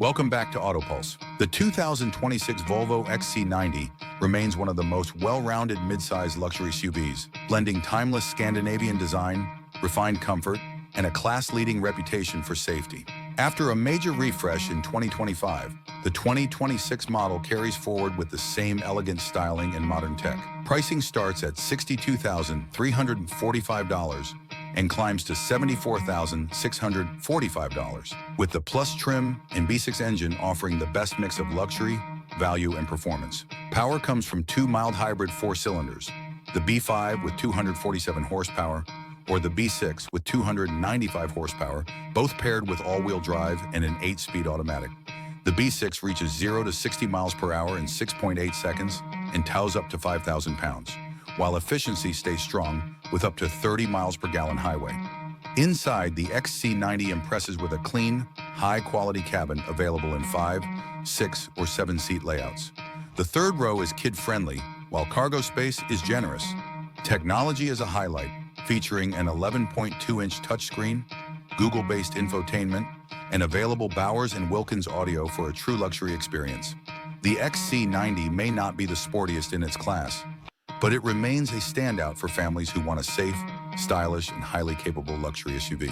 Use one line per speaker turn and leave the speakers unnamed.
Welcome back to AutoPulse. The 2026 Volvo XC90 remains one of the most well-rounded mid-size luxury SUVs, blending timeless Scandinavian design, refined comfort, and a class-leading reputation for safety. After a major refresh in 2025, the 2026 model carries forward with the same elegant styling and modern tech. Pricing starts at $62,345 and climbs to $74,645, with the Plus trim and V6 engine offering the best mix of luxury, value, and performance. Power comes from two mild hybrid 4-cylinders, the B5 with 247 horsepower, or the B6 with 295 horsepower, both paired with all-wheel drive and an 8-speed automatic. The B6 reaches 0 to 60 miles per hour in 6.8 seconds and tows up to 5,000 pounds, while efficiency stays strong with up to 30 miles per gallon highway. Inside, the XC90 impresses with a clean, high-quality cabin available in 5, 6, or 7-seat layouts. The third row is kid-friendly, while cargo space is generous. Technology is a highlight, featuring an 11.2-inch touchscreen, Google-based infotainment, and available Bowers & Wilkins audio for a true luxury experience. The XC90 may not be the sportiest in its class, but it remains a standout for families who want a safe, stylish, and highly capable luxury SUV.